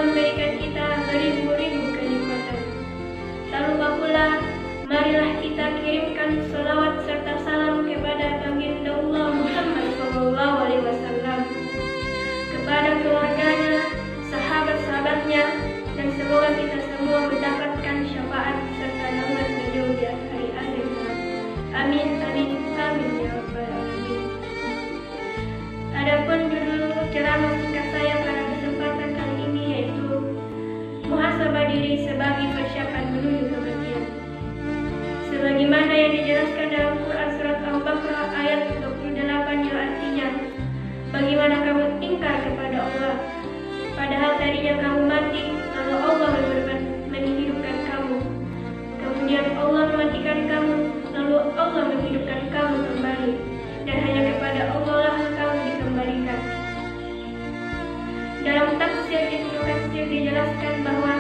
memberikan kita beribu-ribu kenikmatan. Tak lupa pula, marilah kita kirimkan salawat serta salam kepada baginda Allah Muhammad SAW, kepada keluarganya, sahabat-sahabatnya, dan semoga kita semua mendapatkan syafaat serta naungan beliau di hari akhir kelak. Amin, amin, amin ya rabbal alamin. Adapun judul ceramah singkat saya pada kesempatan kali ini yaitu muhasabah diri sebagai persiapan menuju kematian. Sebagaimana yang dijelaskan dalam Quran surat Al-Baqarah ayat 28 yang artinya, bagaimana kamu ingkar kepada Allah, padahal tadinya kamu mati, lalu Allah menghidupkan kamu. Kemudian Allah mematikan kamu, lalu Allah menghidupkan kamu kembali, dan hanya kepada Allah lah kamu dikembalikan. Dalam tafsir Ibnu Katsir dijelaskan bahwa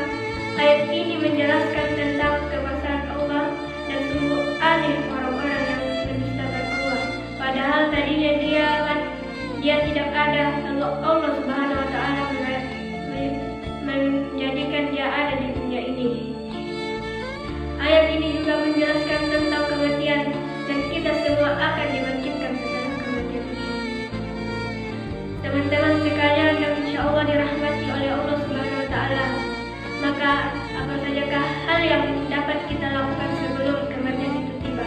ayat ini menjelaskan tentang kekuasaan Allah dan sungguh aneh orang-orang yang mendustakan Allah. Padahal tadinya dia tidak ada, lalu Allah Subhanahu wa Ta'ala menjadikan dia ada di dunia ini. Ayat ini juga menjelaskan tentang kematian dan kita semua akan dibangkitkan setelah kematian ini. Teman-teman sekalian yang insya Allah dirahmati oleh Allah Subhanahu wa Ta'ala, maka apa sajakah hal yang dapat kita lakukan sebelum kematian itu tiba?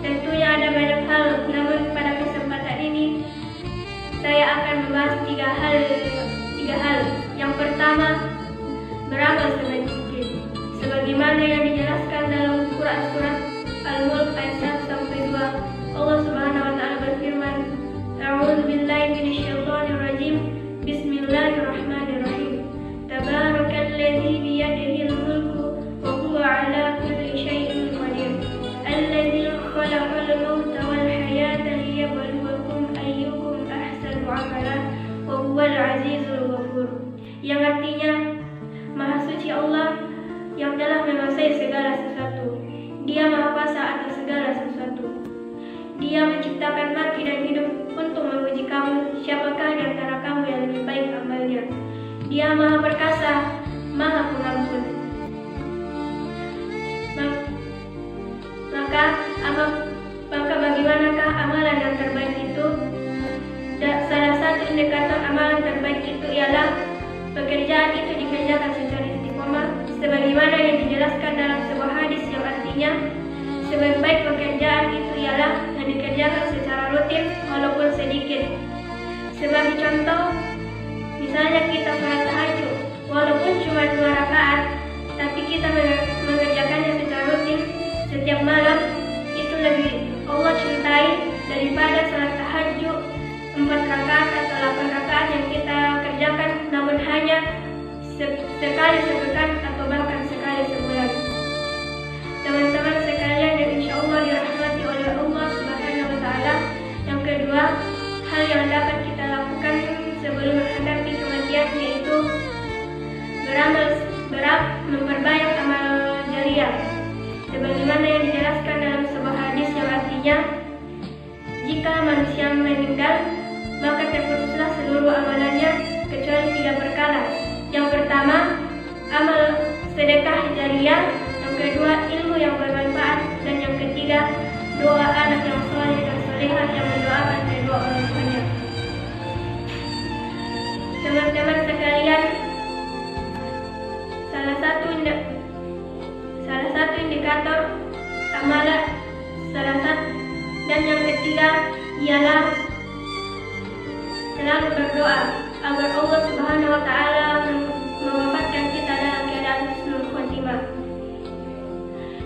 Tentunya ada banyak hal, namun pada kesempatan ini saya akan membahas tiga hal. Yang pertama, beramal sebaik mungkin. Sebagaimana yang dijelaskan dalam Quran surat Al-Mulk ayat 1-2, Allah Subhanahu wa Ta'ala berfirman, A'udzubillahi minasyaitonirrajim. Bismillahirrahmanirrahim. Tabarakalladzi biyadihil mulku wa huwa 'ala kulli syai'in qadir. Alladzi khalaqal mauta wal hayata liyabluwakum ayyukum ahsanu 'amala wa huwal 'azizul ghafur. Yang artinya, Maha Suci Allah yang telah menguasai segala sesuatu. Dia Maha Kuasa atas segala sesuatu. Dia menciptakan mati dan hidup untuk menguji kamu, siapakah di antara kamu yang lebih baik amalnya. Dia Maha Perkasa, Maha Pengampun. Maka bagaimanakah amalan yang terbaik itu? Salah satu indikator amalan terbaik itu ialah pekerjaan itu dikerjakan secara istiqomah, sebagaimana yang dijelaskan dalam sebuah hadis yang artinya, sebaik-baik pekerjaan itu ialah yang dikerjakan secara rutin walaupun sedikit. Sebagai contoh, misalnya kita sholat tahajud, walaupun cuma 2 rakaat, tapi kita mengerjakannya secara rutin setiap malam, itu lebih Allah cintai daripada sholat tahajud 4 rakaat atau 8 rakaat yang kita kerjakan namun hanya sekali sepekan atau bahkan sekali sebulan. Teman-teman sekalian yang insya Allah dirahmati oleh Allah Subhanahu wa Ta'ala, yang kedua, hal yang dapat kita lakukan sebelum menghadapi kematian yaitu memperbanyak amal jariah. Sebagaimana yang dijelaskan dalam sebuah hadis yang artinya, jika manusia meninggal, maka terputuslah seluruh amalannya kecuali 3 perkara. Yang pertama, amal sedekah jariah. Yang kedua, ilmu yang bermanfaat. Dan yang ketiga, doa anak yang soleh dan solehah yang mendoakan kedua orang tuanya. Teman-teman sekalian, salah satu indikator amalan dan yang ketiga ialah selalu berdoa agar Allah Subhanahu wa Ta'ala mewafatkan kita dalam keadaan husnul khotimah.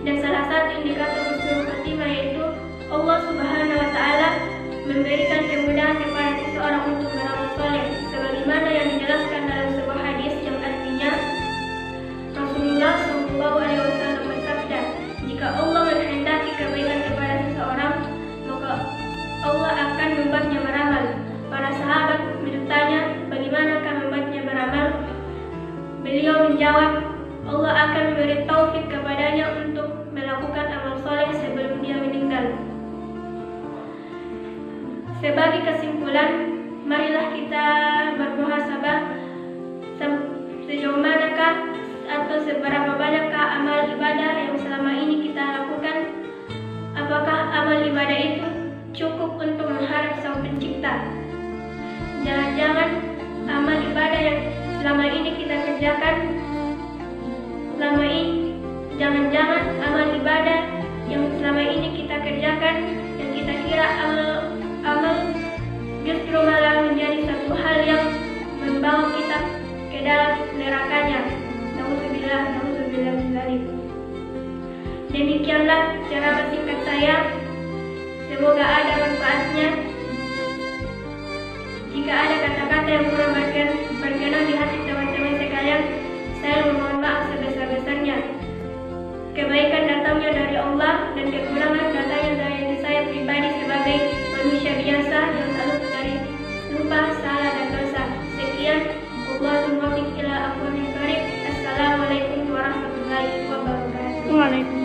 Dan salah satu indikator husnul khotimah yaitu Allah Subhanahu wa Ta'ala memberikan kemudahan kepada seseorang untuk beramal soleh, sebagaimana yang dijelaskan dalam sebuah hadis yang artinya, Rasulullah SAW bersabda, jika Allah menghendaki kebaikan kepada seseorang, maka Allah akan membuatnya beramal. Para sahabat bertanya, bagaimanakah membuatnya beramal? Beliau menjawab, Allah akan memberi taufik kepadanya untuk melakukan amal soleh sebelum dia meninggal. Sebagai kesimpulan, marilah kita bermuhasabah seberapa banyakkah amal ibadah yang selama ini kita lakukan? Apakah amal ibadah itu cukup untuk mengharap Sang Pencipta? Jangan-jangan amal ibadah yang selama ini kita kerjakan, jangan-jangan amal ibadah yang selama ini kita kerjakan, yang kita kira amal justru malah menjadi satu hal yang membawa kita ke dalam nerakanya. Nauzubillah min dzalik. Demikianlah ceramah singkat saya. Semoga ada manfaatnya. Jika ada kata-kata yang kurang berkenan di hati teman-teman sekalian, saya memohon maaf sebesar-besarnya. Kebaikan datangnya dari Allah dan kekurangan datangnya dari saya pribadi sebagai manusia biasa yang tak luput dari lupa, salah, dan dosa. Sekian. Wallahul muwaffiq ila aqwamit thoriq. Assalamualaikum warahmatullahi wabarakatuh. Waalaikumsalam.